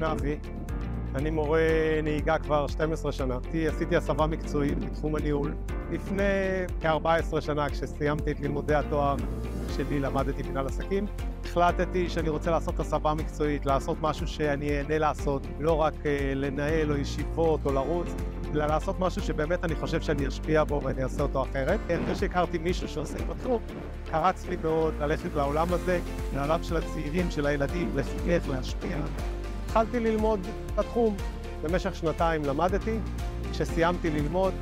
נבי, אני מורה נהיגה כבר 12 שנה. עשיתי הסבה מקצועית בתחום הניהול. לפני כ-14 שנה, כשסיימתי את לימודי התואר שלי, למדתי מנהל עסקים. החלטתי שאני רוצה לעשות הסבה מקצועית, לעשות משהו שאני אהנה לעשות, לא רק לנהל או ישיבות או לרוץ, אלא לעשות משהו שבאמת אני חושב שאני אשפיע בו ואני אעשה אותו אחרת. אחרי שהכרתי מישהו שעוסק בתחום, קרץ לי מאוד ללכת לעולם הזה, לעולם של הצעירים, של הילדים, לחינך, להשפיע. התחלתי ללמוד את התחום. במשך שנתיים למדתי. כשסיימתי ללמוד,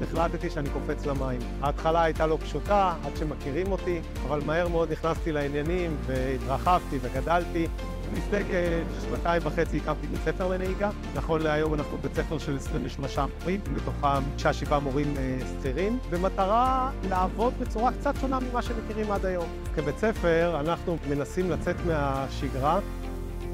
החלטתי שאני קופץ למים. ההתחלה הייתה לא פשוטה, עד שמכירים אותי, אבל מהר מאוד נכנסתי לעניינים והתרחבתי וגדלתי. לפני כשנתיים וחצי הקמתי בית ספר לנהיגה. נכון להיום אנחנו בית ספר של 23 מורים, בתוכם 6-7 מורים שכירים, במטרה לעבוד בצורה קצת שונה ממה שמכירים עד היום. כבית ספר אנחנו מנסים לצאת מהשגרה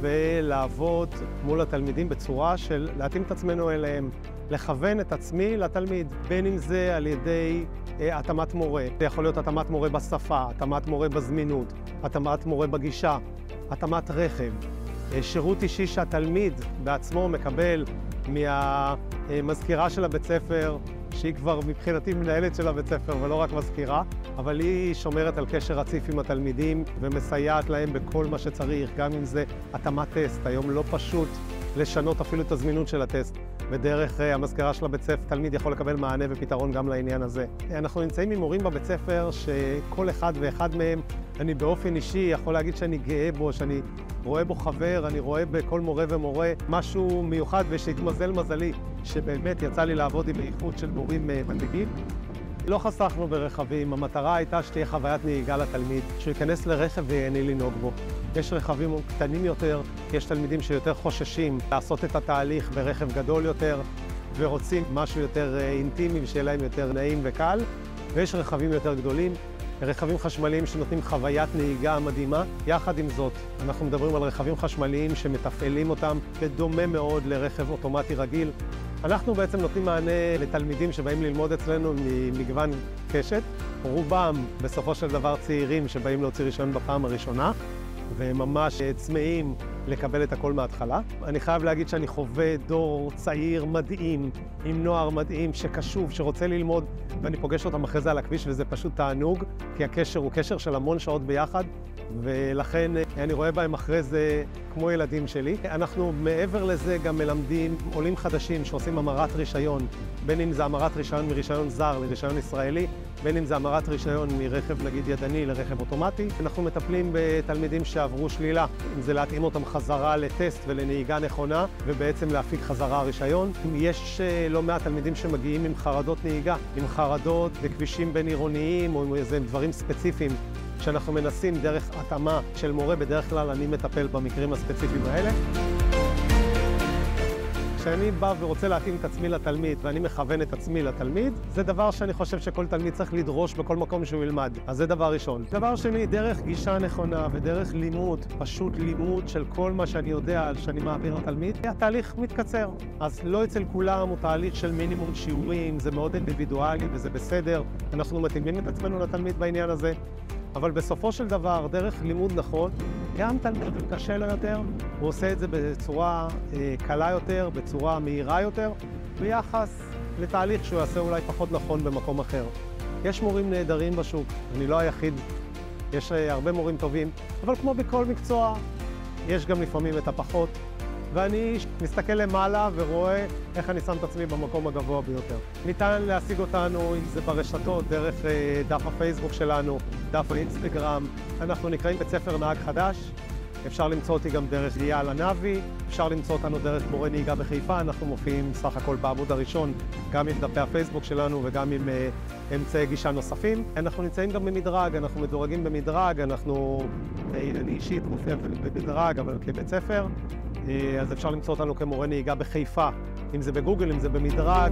ולעבוד מול התלמידים בצורה של להתאים את עצמנו אליהם, לכוון את עצמי לתלמיד, בין אם זה על ידי התאמת מורה. זה יכול להיות התאמת מורה בשפה, התאמת מורה בזמינות, התאמת מורה בגישה, התאמת רכב, שירות אישי שהתלמיד בעצמו מקבל מהמזכירה של הבית ספר, שהיא כבר מבחינתי מנהלת של הבית ספר ולא רק מזכירה, אבל היא שומרת על קשר רציף עם התלמידים ומסייעת להם בכל מה שצריך, גם אם זה התאמת טסט. היום לא פשוט לשנות אפילו את הזמינות של הטסט, ודרך המזכירה של הבית ספר תלמיד יכול לקבל מענה ופתרון גם לעניין הזה. אנחנו נמצאים עם מורים בבית ספר שכל אחד ואחד מהם, אני באופן אישי יכול להגיד שאני גאה בו, שאני רואה בו חבר, אני רואה בכל מורה ומורה משהו מיוחד, ושהתמזל מזלי שבאמת יצא לי לעבוד עם איכות של מורים מנהיגים. לא חסכנו ברכבים, המטרה הייתה שתהיה חוויית נהיגה לתלמיד, שהוא ייכנס לרכב ויהנה לנהוג בו. יש רכבים קטנים יותר, יש תלמידים שיותר חוששים לעשות את התהליך ברכב גדול יותר, ורוצים משהו יותר אינטימי ושיהיה להם יותר נעים וקל, ויש רכבים יותר גדולים, רכבים חשמליים שנותנים חוויית נהיגה מדהימה. יחד עם זאת, אנחנו מדברים על רכבים חשמליים שמתפעלים אותם בדומה מאוד לרכב אוטומטי רגיל. אנחנו בעצם נותנים מענה לתלמידים שבאים ללמוד אצלנו ממגוון קשת. רובם בסופו של דבר צעירים שבאים להוציא רישיון בפעם הראשונה, וממש צמאים לקבל את הכל מההתחלה. אני חייב להגיד שאני חווה דור צעיר מדהים, עם נוער מדהים שקשוב, שרוצה ללמוד, ואני פוגש אותם אחרי זה על הכביש, וזה פשוט תענוג, כי הקשר הוא קשר של המון שעות ביחד, ולכן אני רואה בהם אחרי זה כמו ילדים שלי. אנחנו מעבר לזה גם מלמדים עולים חדשים שעושים המרת רישיון, בין אם זה המרת רישיון מרישיון זר לרישיון ישראלי, בין אם זה המרת רישיון מרכב נגיד ידני לרכב אוטומטי. אנחנו מטפלים בתלמידים שעברו שלילה, אם זה להתאים אותם חזרה לטסט ולנהיגה נכונה, ובעצם להפיק חזרה רישיון. יש לא מעט תלמידים שמגיעים עם חרדות נהיגה, עם חרדות בכבישים בין עירוניים או איזה דברים ספציפיים, שאנחנו מנסים דרך התאמה של מורה. בדרך כלל אני מטפל במקרים הספציפיים האלה. כשאני בא ורוצה להתאים את עצמי לתלמיד ואני מכוון את עצמי לתלמיד, זה דבר שאני חושב שכל תלמיד צריך לדרוש בכל מקום שהוא ילמד. אז זה דבר ראשון. דבר שני, דרך גישה נכונה ודרך לימוד, פשוט לימוד של כל מה שאני יודע שאני מעביר לתלמיד, התהליך מתקצר. אז לא אצל כולם הוא תהליך של מינימום שיעורים, זה מאוד אינדיבידואלי וזה בסדר. אנחנו מתאימים את עצמנו לתלמיד בעניין הזה. אבל בסופו של דבר, דרך לימוד נכון, גם תלמיד קשה לו יותר, הוא עושה את זה בצורה קלה יותר, בצורה מהירה יותר, ביחס לתהליך שהוא יעשה אולי פחות נכון במקום אחר. יש מורים נהדרים בשוק, אני לא היחיד, יש הרבה מורים טובים, אבל כמו בכל מקצוע, יש גם לפעמים את הפחות, ואני מסתכל למעלה ורואה איך אני שם את עצמי במקום הגבוה ביותר. ניתן להשיג אותנו, אם זה ברשתות, דרך דף הפייסבוק שלנו, דף האינסטגרם. אנחנו נקראים בית ספר נהג חדש. אפשר למצוא אותי גם דרך אייל הנבי, אפשר למצוא אותנו דרך מורה נהיגה בחיפה. אנחנו מופיעים סך הכל בעמוד הראשון, גם עם דפי הפייסבוק שלנו וגם עם אמצעי גישה נוספים. אנחנו נמצאים גם במדרג, אנחנו מדורגים במדרג, אני אישית מופיע במדרג, אבל כבית ספר. אז אפשר למצוא אותנו כמורה נהיגה בחיפה, אם זה בגוגל, אם זה במדרג.